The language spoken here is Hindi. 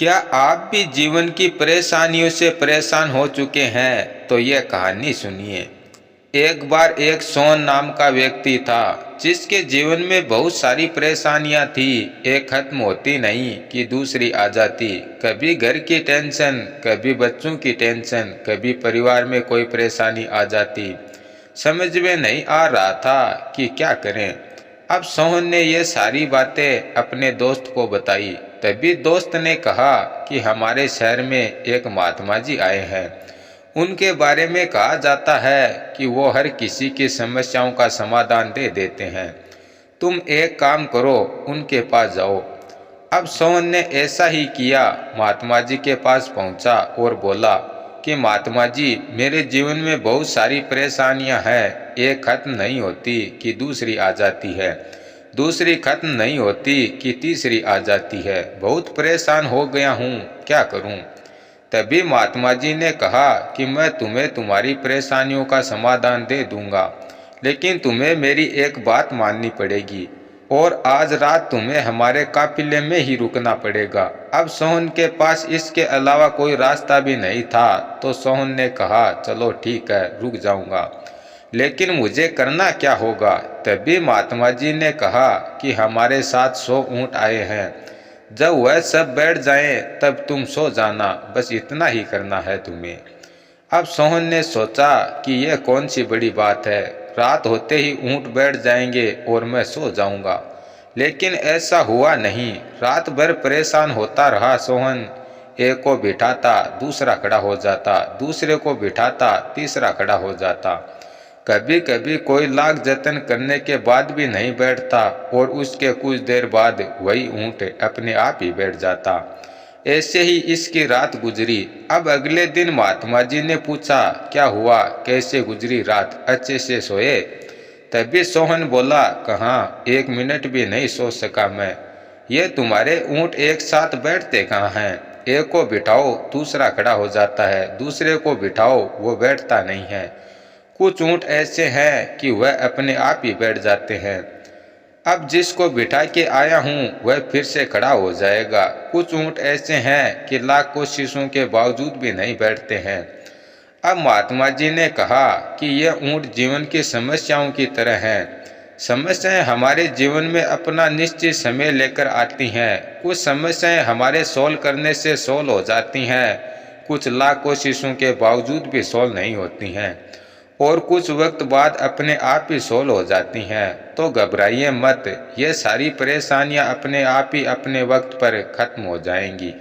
क्या आप भी जीवन की परेशानियों से परेशान हो चुके हैं? तो यह कहानी सुनिए। एक बार एक सोहन नाम का व्यक्ति था जिसके जीवन में बहुत सारी परेशानियां थी। एक खत्म होती नहीं कि दूसरी आ जाती। कभी घर की टेंशन, कभी बच्चों की टेंशन, कभी परिवार में कोई परेशानी आ जाती। समझ में नहीं आ रहा था कि क्या करें। अब सोहन ने ये सारी बातें अपने दोस्त को बताई। तभी दोस्त ने कहा कि हमारे शहर में एक महात्मा जी आए हैं। उनके बारे में कहा जाता है कि वो हर किसी की समस्याओं का समाधान दे देते हैं। तुम एक काम करो, उनके पास जाओ। अब सोहन ने ऐसा ही किया। महात्मा जी के पास पहुंचा और बोला कि महात्मा जी, मेरे जीवन में बहुत सारी परेशानियां हैं। एक खत्म नहीं होती कि दूसरी आ जाती है, दूसरी खत्म नहीं होती कि तीसरी आ जाती है। बहुत परेशान हो गया हूँ, क्या करूँ? तभी महात्मा जी ने कहा कि मैं तुम्हें तुम्हारी परेशानियों का समाधान दे दूंगा, लेकिन तुम्हें मेरी एक बात माननी पड़ेगी और आज रात तुम्हें हमारे काफिले में ही रुकना पड़ेगा। अब सोहन के पास इसके अलावा कोई रास्ता भी नहीं था, तो सोहन ने कहा चलो ठीक है, रुक जाऊंगा, लेकिन मुझे करना क्या होगा? तभी महात्मा जी ने कहा कि हमारे साथ 100 ऊँट आए हैं। जब वह सब बैठ जाएं तब तुम सो जाना, बस इतना ही करना है तुम्हें। अब सोहन ने सोचा कि यह कौन सी बड़ी बात है, रात होते ही ऊँट बैठ जाएंगे और मैं सो जाऊंगा। लेकिन ऐसा हुआ नहीं। रात भर परेशान होता रहा सोहन। एक को बिठाता, दूसरा खड़ा हो जाता, दूसरे को बिठाता, तीसरा खड़ा हो जाता। कभी कभी कोई लाख जतन करने के बाद भी नहीं बैठता और उसके कुछ देर बाद वही ऊँट अपने आप ही बैठ जाता। ऐसे ही इसकी रात गुजरी। अब अगले दिन महात्मा जी ने पूछा क्या हुआ, कैसे गुजरी रात, अच्छे से सोए? तभी सोहन बोला कहाँ, 1 मिनट भी नहीं सो सका मैं। ये तुम्हारे ऊँट एक साथ बैठते कहाँ हैं? एक को बिठाओ, दूसरा खड़ा हो जाता है, दूसरे को बिठाओ, वो बैठता नहीं है। कुछ ऊँट ऐसे हैं कि वह अपने आप ही बैठ जाते हैं। अब जिसको बिठा के आया हूँ वह फिर से खड़ा हो जाएगा। कुछ ऊँट ऐसे हैं कि लाख कोशिशों के बावजूद भी नहीं बैठते हैं। अब महात्मा जी ने कहा कि यह ऊँट जीवन की समस्याओं की तरह हैं। समस्याएं हमारे जीवन में अपना निश्चित समय लेकर आती हैं। कुछ समस्याएं हमारे सोल्व करने से सोल्व हो जाती हैं, कुछ लाख कोशिशों के बावजूद भी सोल्व नहीं होती हैं और कुछ वक्त बाद अपने आप ही सोल्व हो जाती हैं। तो घबराइए मत, ये सारी परेशानियां अपने आप ही अपने वक्त पर खत्म हो जाएंगी।